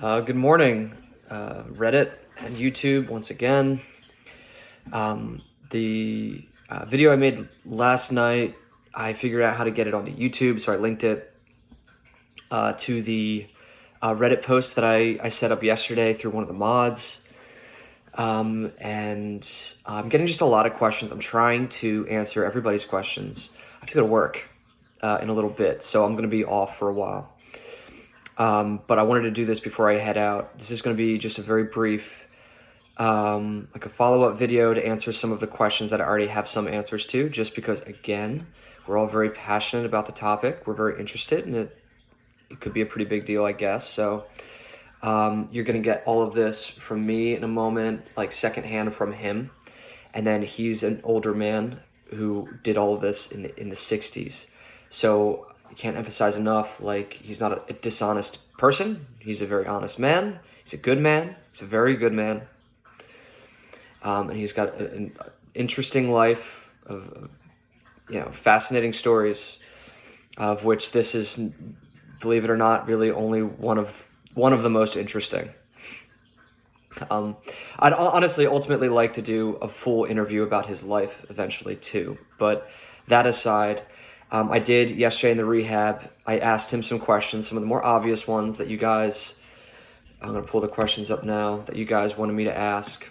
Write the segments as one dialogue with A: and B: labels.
A: Good morning, Reddit and YouTube once again. The video I made last night, I figured out how to get it onto YouTube, so I linked it to the Reddit post that I set up yesterday through one of the mods. And I'm getting just a lot of questions. I'm trying to answer everybody's questions. I have to go to work in a little bit, so I'm going to be off for a while. But I wanted to do this before I head out. This is going to be just a very brief, like a follow-up video to answer some of the questions that I already have some answers to, just because, again, we're all very passionate about the topic. We're very interested, and it could be a pretty big deal, I guess. So you're going to get all of this from me in a moment, like secondhand from him. And then he's an older man who did all of this in the 60s. So I can't emphasize enough, like, he's not a dishonest person. He's a very honest man. He's a good man. He's a very good man. And he's got an interesting life of fascinating stories, of which this is, believe it or not, really only one of the most interesting. I'd honestly ultimately like to do a full interview about his life eventually too. But that aside, I did yesterday in the rehab, I asked him some questions, some of the more obvious ones that you guys, I'm going to pull the questions up now, that you guys wanted me to ask.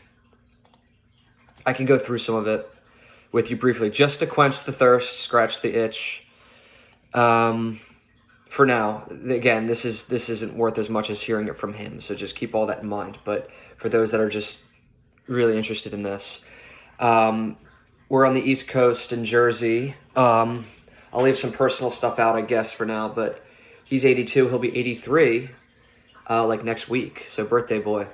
A: I can go through some of it with you briefly, just to quench the thirst, scratch the itch. For now, again, this isn't worth as much as hearing it from him, so just keep all that in mind. But for those that are just really interested in this, we're on the East Coast in Jersey. I'll leave some personal stuff out, I guess, for now, but he's 82, he'll be 83, like next week, so birthday boy.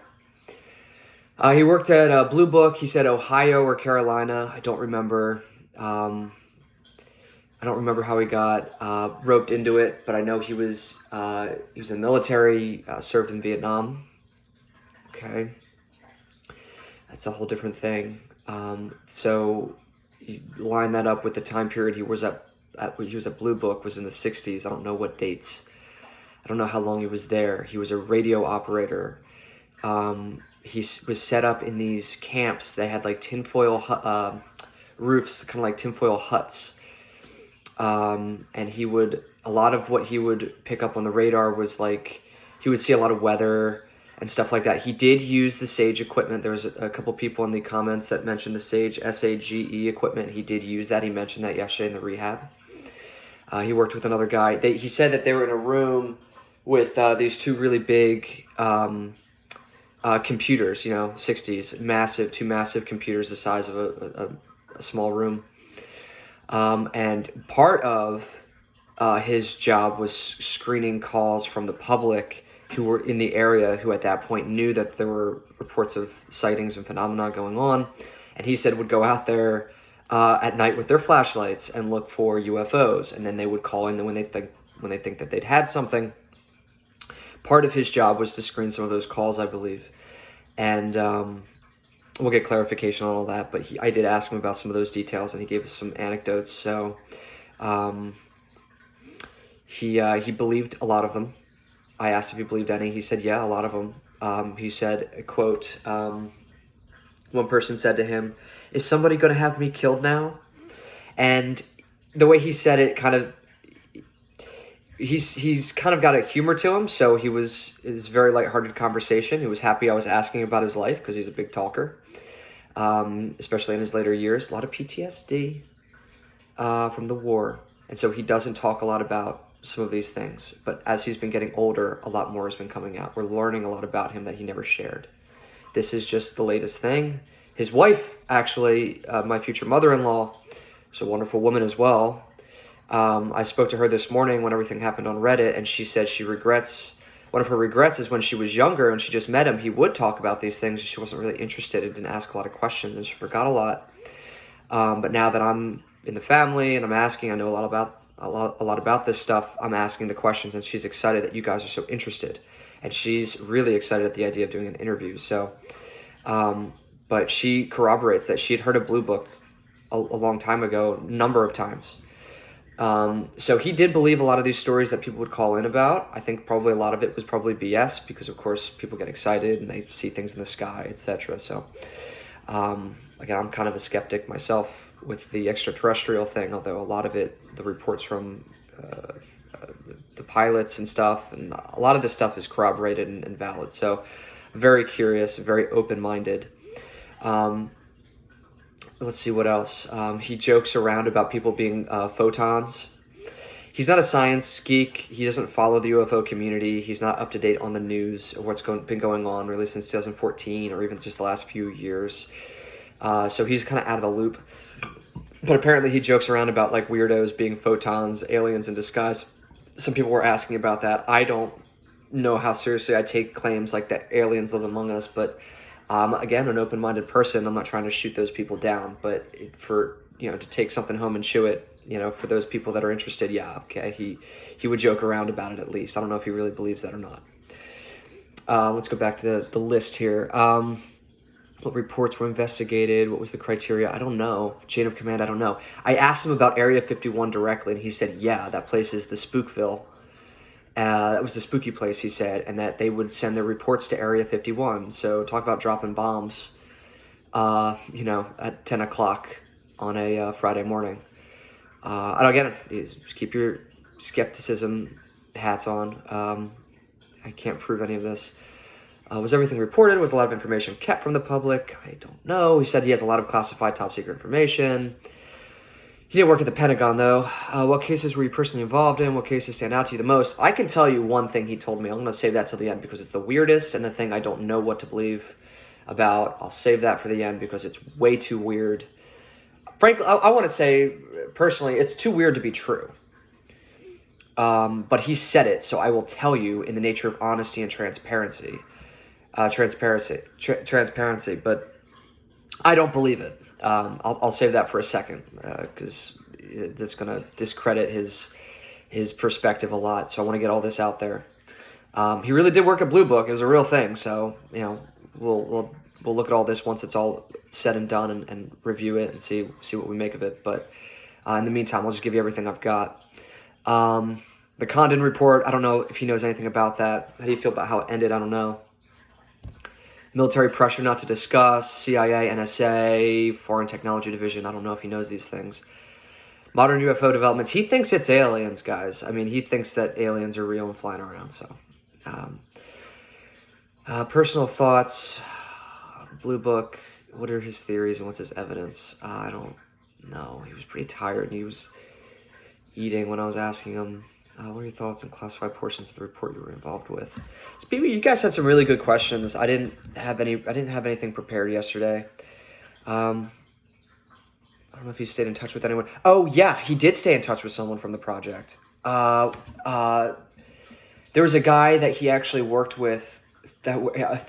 A: He worked at Blue Book. He said Ohio or Carolina. I don't remember. I don't remember how he got roped into it, but I know he was in the military, served in Vietnam. Okay, that's a whole different thing. So you line that up with the time period he was at Blue Book, was in the 60s. I don't know what dates. I don't know how long he was there. He was a radio operator. He was set up in these camps. They had like tinfoil roofs, kind of like tinfoil huts. And a lot of what he would pick up on the radar was like, he would see a lot of weather and stuff like that. He did use the SAGE equipment. There was a couple people in the comments that mentioned the SAGE, S-A-G-E equipment. He did use that. He mentioned that yesterday in the rehab. He worked with another guy. He said that they were in a room with these two really big computers, 60s, two massive computers the size of a small room. And part of his job was screening calls from the public who were in the area, who at that point knew that there were reports of sightings and phenomena going on. And he said would go out there at night with their flashlights and look for UFOs. And then they would call in when they think that they'd had something. Part of his job was to screen some of those calls, I believe. And we'll get clarification on all that, but I did ask him about some of those details, and he gave us some anecdotes. So he believed a lot of them. I asked if he believed any. He said, yeah, a lot of them. He said, quote, one person said to him, "Is somebody going to have me killed now?" And the way he said it kind of, he's kind of got a humor to him, so it's very lighthearted conversation. He was happy I was asking about his life because he's a big talker, especially in his later years. A lot of PTSD from the war, and so he doesn't talk a lot about some of these things. But as he's been getting older, a lot more has been coming out. We're learning a lot about him that he never shared. This is just the latest thing. His wife, actually, my future mother-in-law, is a wonderful woman as well. I spoke to her this morning when everything happened on Reddit, and she said one of her regrets is when she was younger and she just met him, he would talk about these things, and she wasn't really interested and didn't ask a lot of questions, and she forgot a lot. But now that I'm in the family and I'm asking, I know a lot about this stuff, I'm asking the questions, and she's excited that you guys are so interested. And she's really excited at the idea of doing an interview. So, but she corroborates that she had heard of Blue Book a long time ago, a number of times. So he did believe a lot of these stories that people would call in about. I think probably a lot of it was probably BS because, of course, people get excited and they see things in the sky, etc. So, again, I'm kind of a skeptic myself with the extraterrestrial thing, although a lot of it, the reports from the pilots and stuff, and a lot of this stuff is corroborated and valid. So, very curious, very open-minded. Let's see what else. He jokes around about people being photons. He's not a science geek. He doesn't follow the UFO community. He's not up to date on the news or what's been going on really since 2014 or even just the last few years. So he's kind of out of the loop. But apparently he jokes around about like weirdos being photons, aliens in disguise. Some people were asking about that. I don't know how seriously I take claims like that aliens live among us, but again, an open-minded person. I'm not trying to shoot those people down, but for to take something home and chew it, for those people that are interested, yeah, okay, he would joke around about it at least. I don't know if he really believes that or not. Let's go back to the list here. What reports were investigated? What was the criteria? I don't know. Chain of command, I don't know. I asked him about Area 51 directly, and he said, yeah, that place is the Spookville. That was the spooky place, he said, and that they would send their reports to Area 51. So talk about dropping bombs, at 10 o'clock on a Friday morning. I don't get it. Just keep your skepticism hats on. I can't prove any of this. Was everything reported? Was a lot of information kept from the public? I don't know. He said he has a lot of classified top secret information. He didn't work at the Pentagon, though. What cases were you personally involved in? What cases stand out to you the most? I can tell you one thing he told me. I'm going to save that till the end because it's the weirdest and the thing I don't know what to believe about. I'll save that for the end because it's way too weird. Frankly, I want to say, personally, it's too weird to be true. But he said it, so I will tell you in the nature of honesty and transparency. Transparency, but I don't believe it. I'll save that for a second because that's going to discredit his perspective a lot. So I want to get all this out there. He really did work at Blue Book. It was a real thing. So we'll look at all this once it's all said and done and review it and see what we make of it. But in the meantime, I'll just give you everything I've got. The Condon report. I don't know if he knows anything about that. How do you feel about how it ended? I don't know. Military pressure not to discuss, CIA, NSA, Foreign Technology Division. I don't know if he knows these things. Modern UFO developments. He thinks it's aliens, guys. I mean, he thinks that aliens are real and flying around. So, personal thoughts. Blue Book. What are his theories and what's his evidence? I don't know. He was pretty tired and he was eating when I was asking him. What are your thoughts on classified portions of the report you were involved with? So, you guys had some really good questions. I didn't have anything prepared yesterday. I don't know if he stayed in touch with anyone. Oh yeah, he did stay in touch with someone from the project. There was a guy that he actually worked with that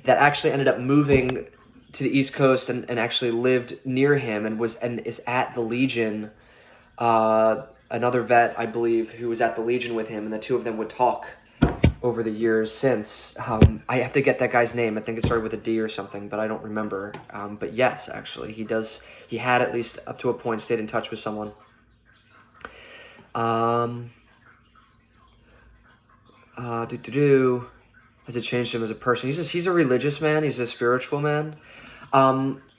A: actually ended up moving to the East Coast and actually lived near him and is at the Legion. Another vet, I believe, who was at the Legion with him, and the two of them would talk over the years since. I have to get that guy's name. I think it started with a D or something, but I don't remember. But yes, actually, he had at least up to a point stayed in touch with someone. Has it changed him as a person? He's a religious man. He's a spiritual man.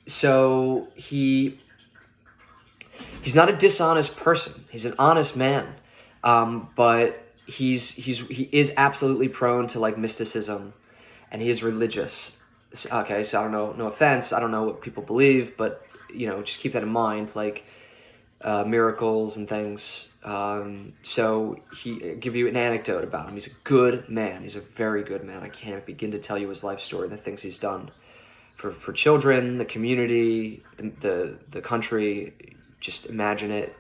A: So he's not a dishonest person. He's an honest man. But he is absolutely prone to like mysticism, and he is religious. Okay, so I don't know, no offense, I don't know what people believe, but just keep that in mind, like miracles and things. So give you an anecdote about him. He's a good man. He's a very good man. I can't begin to tell you his life story, the things he's done for children, the community, the country. Just imagine it.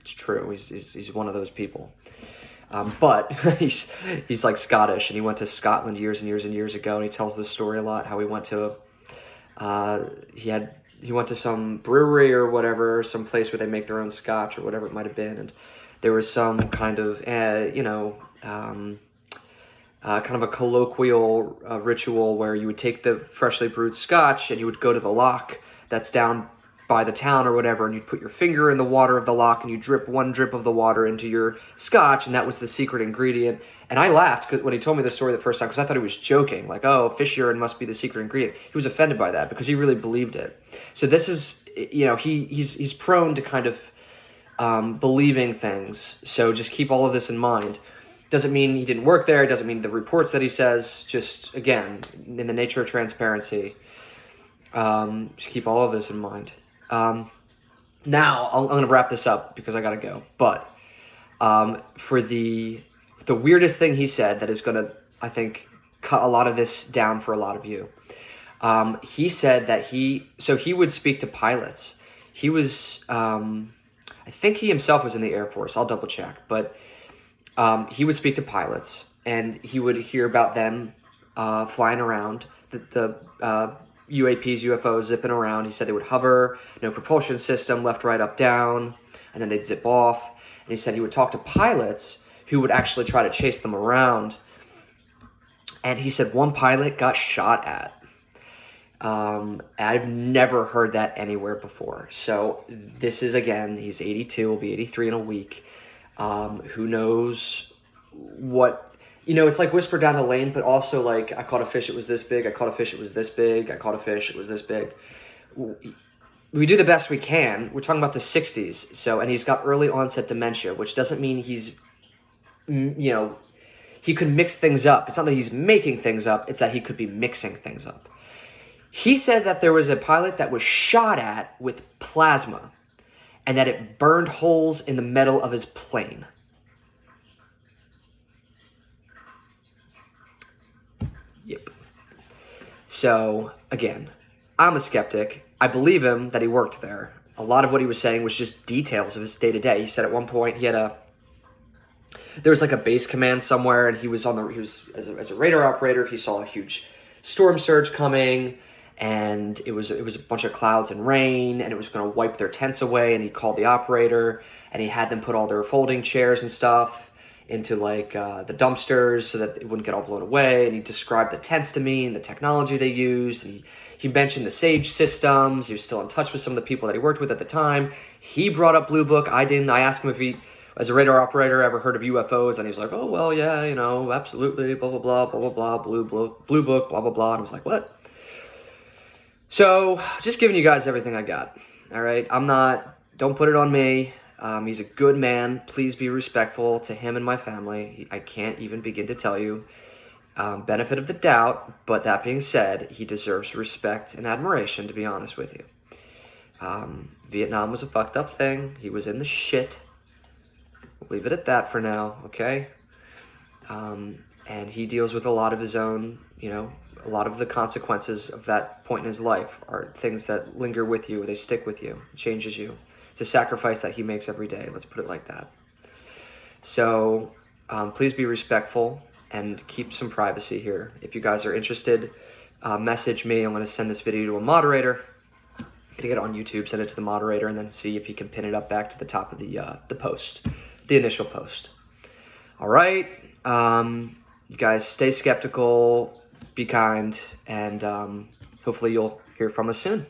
A: It's true. He's one of those people. But he's like Scottish, and he went to Scotland years and years and years ago, and he tells this story a lot. How he went to he went to some brewery or whatever, some place where they make their own scotch or whatever it might have been, and there was some kind of kind of a colloquial ritual where you would take the freshly brewed scotch and you would go to the lock that's down by the town or whatever, and you'd put your finger in the water of the lock and you drip one drip of the water into your scotch, and that was the secret ingredient. And I laughed when he told me the story the first time, because I thought he was joking, like, oh, fish urine must be the secret ingredient. He was offended by that because he really believed it. So this is, he's prone to kind of believing things. So just keep all of this in mind. Doesn't mean he didn't work there. Doesn't mean the reports that he says. Just, again, in the nature of transparency, just keep all of this in mind. Now, I'm going to wrap this up because I got to go. But for the weirdest thing he said that is going to, I think, cut a lot of this down for a lot of you. He said that he would speak to pilots. He was, I think he himself was in the Air Force. I'll double check. But he would speak to pilots, and he would hear about them flying around, the UAPs, UFOs zipping around. He said they would hover, no propulsion system, left, right, up, down, and then they'd zip off. And he said he would talk to pilots who would actually try to chase them around. And he said one pilot got shot at. I've never heard that anywhere before. So this is, again, he's 82, will be 83 in a week. Who knows what, it's like whisper down the lane, but also like, I caught a fish, it was this big. I caught a fish, it was this big. I caught a fish, it was this big. We do the best we can. We're talking about the 60s. So, and he's got early onset dementia, which doesn't mean he's, he could mix things up. It's not that he's making things up. It's that he could be mixing things up. He said that there was a pilot that was shot at with plasma, and that it burned holes in the metal of his plane. Yep. So, again, I'm a skeptic. I believe him that he worked there. A lot of what he was saying was just details of his day-to-day. He said at one point there was like a base command somewhere, and he was as a radar operator, he saw a huge storm surge coming, and it was a bunch of clouds and rain, and it was going to wipe their tents away, and he called the operator, and he had them put all their folding chairs and stuff into like the dumpsters so that it wouldn't get all blown away, and he described the tents to me and the technology they used, and he mentioned the SAGE systems. He was still in touch with some of the people that he worked with at the time. He brought up Blue Book. I didn't. I asked him if he, as a radar operator, ever heard of UFOs, and he's like, oh, well, yeah, absolutely, blah, blah, blah, blah, blah, blah, Blue Book, blah, blah, blah, and I was like, what? So, just giving you guys everything I got, all right? Don't put it on me. He's a good man. Please be respectful to him and my family. I can't even begin to tell you. Benefit of the doubt, but that being said, he deserves respect and admiration, to be honest with you. Vietnam was a fucked up thing. He was in the shit. We'll leave it at that for now, okay? And he deals with a lot of his own, a lot of the consequences of that point in his life are things that linger with you, they stick with you, changes you. It's a sacrifice that he makes every day, let's put it like that. So please be respectful and keep some privacy here. If you guys are interested, message me. I'm going to send this video to a moderator. I'm going to get it on YouTube, send it to the moderator, and then see if he can pin it up back to the top of the post, the initial post. All right. You guys stay skeptical, be kind, and hopefully you'll hear from us soon.